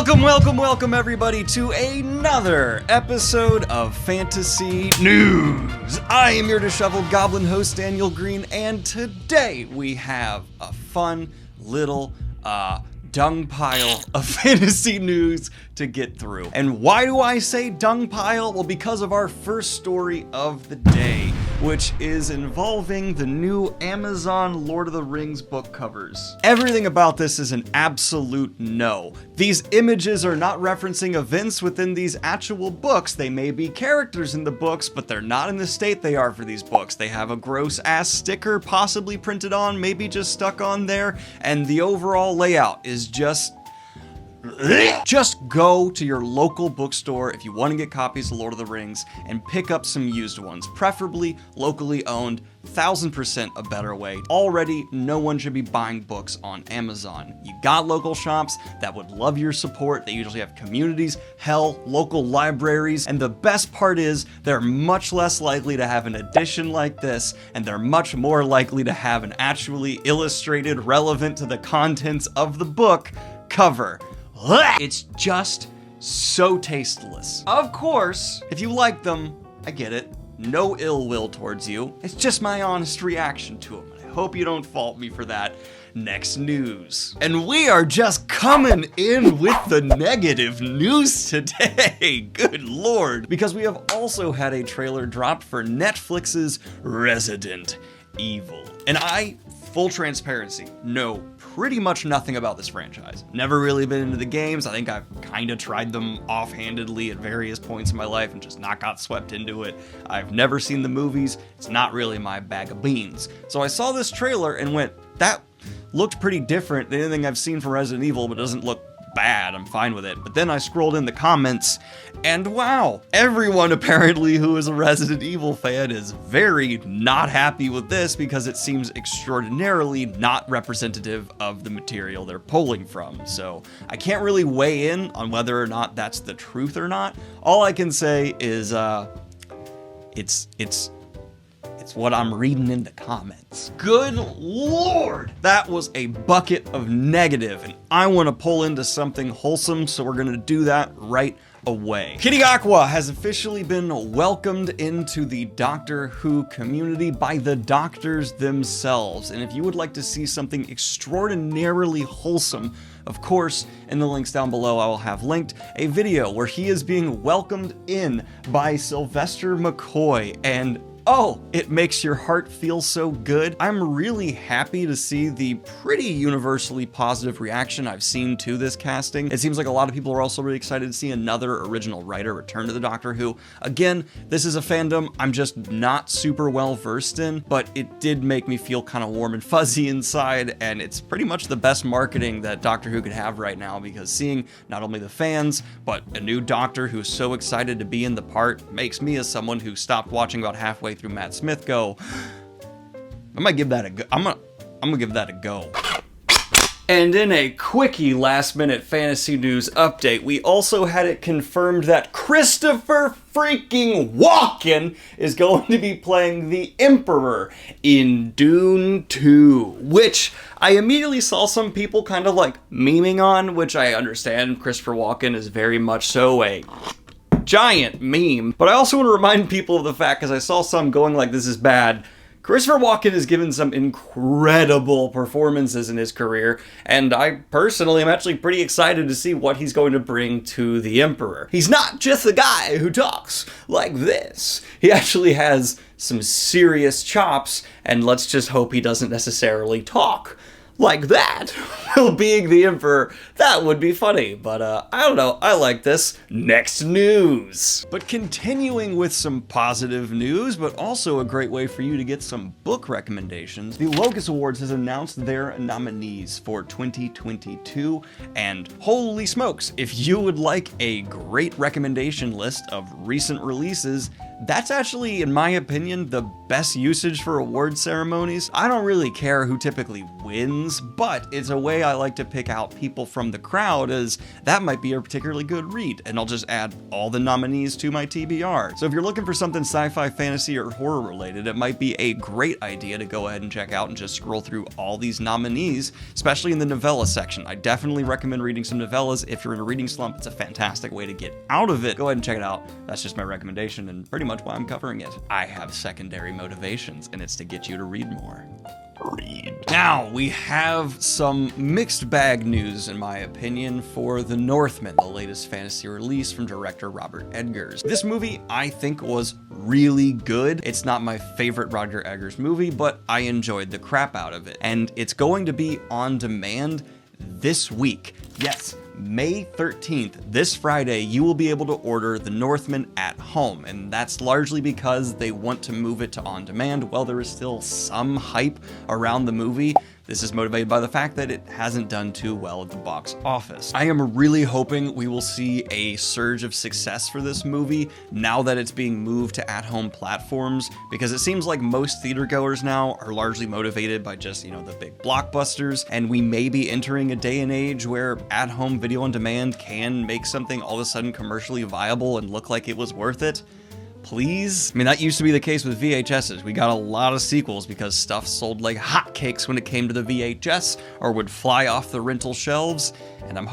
Welcome everybody to another episode of Fantasy News. I am your disheveled goblin host, Daniel Green, and today we have a fun little dung pile of fantasy news to get through. And why do I say dung pile? Well, because of our first story of the day, which is involving the new Amazon Lord of the Rings book covers. Everything about this is an absolute no. These images are not referencing events within these actual books. They may be characters in the books, but they're not in the state they are for these books. They have a gross ass sticker possibly printed on, maybe just stuck on there, and the overall layout is just go to your local bookstore if you want to get copies of Lord of the Rings and pick up some used ones, preferably locally owned. 1000% a better way. Already, no one should be buying books on Amazon. You got local shops that would love your support. They usually have communities, hell, local libraries, and the best part is they're much less likely to have an edition like this, and they're much more likely to have an actually illustrated, relevant to the contents of the book cover. It's just so tasteless. Of course, if you like them, I get it. No ill will towards you. It's just my honest reaction to them. I hope you don't fault me for that. Next news. And we are just coming in with the negative news today. Good lord. Because we have also had a trailer dropped for Netflix's Resident Evil. And full transparency, know pretty much nothing about this franchise. Never really been into the games. I think I've kind of tried them offhandedly at various points in my life and just not got swept into it. I've never seen the movies. It's not really my bag of beans. So I saw this trailer and went, that looked pretty different than anything I've seen from Resident Evil, but doesn't look bad. I'm fine with it. But then I scrolled in the comments and wow, everyone apparently who is a Resident Evil fan is very not happy with this because it seems extraordinarily not representative of the material they're pulling from. So I can't really weigh in on whether or not that's the truth or not. All I can say is it's what I'm reading in the comments. Good lord! That was a bucket of negative, and I want to pull into something wholesome, so we're gonna do that right away. Kitty Aqua has officially been welcomed into the Doctor Who community by the doctors themselves, and if you would like to see something extraordinarily wholesome, of course, in the links down below I will have linked a video where he is being welcomed in by Sylvester McCoy, and oh, it makes your heart feel so good. I'm really happy to see the pretty universally positive reaction I've seen to this casting. It seems like a lot of people are also really excited to see another original writer return to the Doctor Who. Again, this is a fandom I'm just not super well versed in, but it did make me feel kind of warm and fuzzy inside, and it's pretty much the best marketing that Doctor Who could have right now, because seeing not only the fans, but a new Doctor who's so excited to be in the part makes me, as someone who stopped watching about halfway through Matt Smith, go, I might give that a go. I'm gonna give that a go. And in a quickie last-minute fantasy news update, we also had it confirmed that Christopher freaking Walken is going to be playing the Emperor in Dune 2, which I immediately saw some people kind of like memeing on, which I understand. Christopher Walken is very much so a giant meme, but I also want to remind people of the fact, because I saw some going like this is bad, Christopher Walken has given some incredible performances in his career, and I personally am actually pretty excited to see what he's going to bring to the Emperor. He's not just the guy who talks like this. He actually has some serious chops, and let's just hope he doesn't necessarily talk like that while being the Emperor. That would be funny, but I don't know, I like this. Next news. But continuing with some positive news, but also a great way for you to get some book recommendations, the Locus Awards has announced their nominees for 2022, and holy smokes, if you would like a great recommendation list of recent releases, that's actually, in my opinion, the best usage for award ceremonies. I don't really care who typically wins, but it's a way I like to pick out people from the crowd, as that might be a particularly good read, and I'll just add all the nominees to my TBR. So if you're looking for something sci-fi, fantasy, or horror related, it might be a great idea to go ahead and check out and just scroll through all these nominees, especially in the novella section. I definitely recommend reading some novellas. If you're in a reading slump, it's a fantastic way to get out of it. Go ahead and check it out. That's just my recommendation and pretty much why I'm covering it. I have secondary motivations, and it's to get you to read more. Now, we have some mixed bag news, in my opinion, for The Northman, the latest fantasy release from director Robert Eggers. This movie, I think, was really good. It's not my favorite Roger Eggers movie, but I enjoyed the crap out of it. And it's going to be on demand this week. Yes, May 13th, this Friday, you will be able to order The Northman at home, and that's largely because they want to move it to on demand. While there is still some hype around the movie, this is motivated by the fact that it hasn't done too well at the box office. I am really hoping we will see a surge of success for this movie now that it's being moved to at-home platforms, because it seems like most theatergoers now are largely motivated by just, the big blockbusters, and we may be entering a day and age where at-home video on demand can make something all of a sudden commercially viable and look like it was worth it. Please? I mean, that used to be the case with VHSs. We got a lot of sequels because stuff sold like hotcakes when it came to the VHS or would fly off the rental shelves, and I'm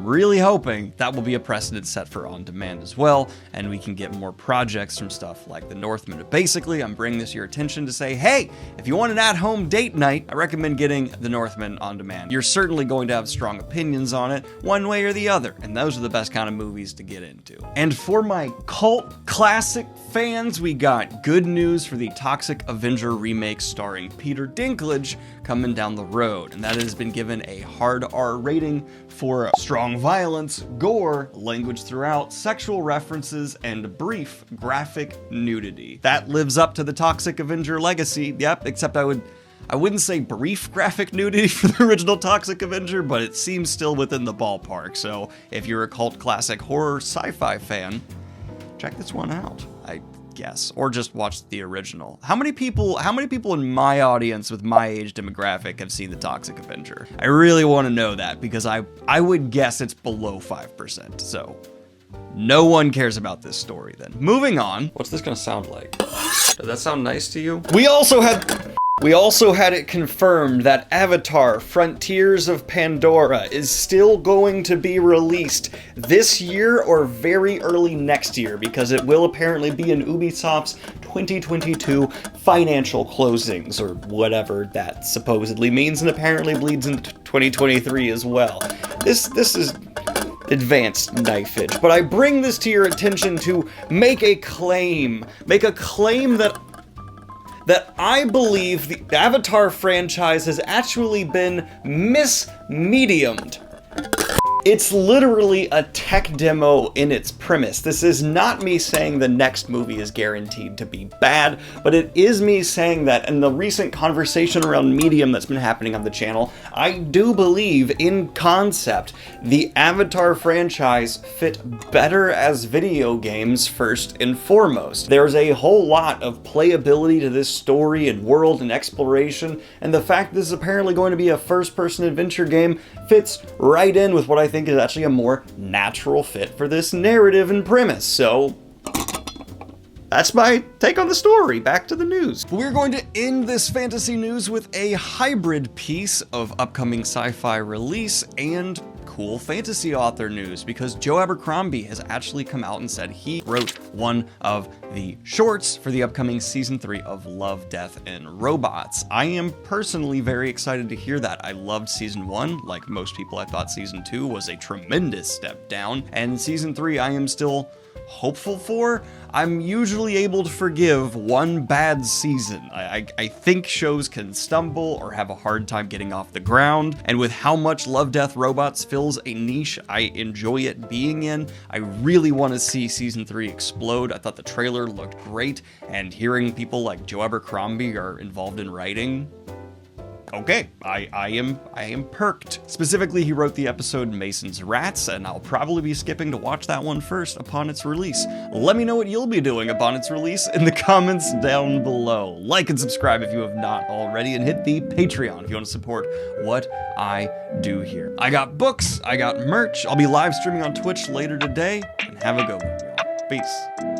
really hoping that will be a precedent set for on demand as well, and we can get more projects from stuff like The Northman. But basically, I'm bringing this to your attention to say, hey, if you want an at-home date night, I recommend getting The Northman on demand. You're certainly going to have strong opinions on it, one way or the other, and those are the best kind of movies to get into. And for my cult classic fans, we got good news for the Toxic Avenger remake starring Peter Dinklage coming down the road, and that has been given a hard R rating for strong violence, gore, language throughout, sexual references, and brief graphic nudity. That lives up to the Toxic Avenger legacy, yep, except I wouldn't say brief graphic nudity for the original Toxic Avenger, but it seems still within the ballpark, so if you're a cult classic horror sci-fi fan, check this one out, I guess, or just watch the original. How many people in my audience with my age demographic have seen the Toxic Avenger? I really want to know that, because I would guess it's below 5%, so no one cares about this story then. Moving on. What's this gonna sound like? Does that sound nice to you? We also had it confirmed that Avatar: Frontiers of Pandora is still going to be released this year or very early next year, because it will apparently be in Ubisoft's 2022 financial closings, or whatever that supposedly means, and apparently bleeds into 2023 as well. This is advanced knifage, but I bring this to your attention to make a claim that I believe the Avatar franchise has actually been mismediumed. It's literally a tech demo in its premise. This is not me saying the next movie is guaranteed to be bad, but it is me saying that in the recent conversation around medium that's been happening on the channel, I do believe in concept the Avatar franchise fit better as video games first and foremost. There's a whole lot of playability to this story and world and exploration, and the fact this is apparently going to be a first-person adventure game fits right in with what I think is actually a more natural fit for this narrative and premise. So that's my take on the story. Back to the news. We're going to end this fantasy news with a hybrid piece of upcoming sci-fi release and cool fantasy author news, because Joe Abercrombie has actually come out and said he wrote one of the shorts for the upcoming season 3 of Love, Death, and Robots. I am personally very excited to hear that. I loved season 1. Like most people, I thought season 2 was a tremendous step down, and season 3 I am still hopeful for. I'm usually able to forgive one bad season. I think shows can stumble or have a hard time getting off the ground, and with how much Love, Death, Robots fills a niche I enjoy it being in, I really want to see season 3 explode. I thought the trailer looked great, and hearing people like Joe Abercrombie are involved in writing, okay, I am perked. Specifically, he wrote the episode Mason's Rats, and I'll probably be skipping to watch that one first upon its release. Let me know what you'll be doing upon its release in the comments down below. Like and subscribe if you have not already, and hit the Patreon if you want to support what I do here. I got books, I got merch, I'll be live streaming on Twitch later today, and have a good one, y'all. Peace.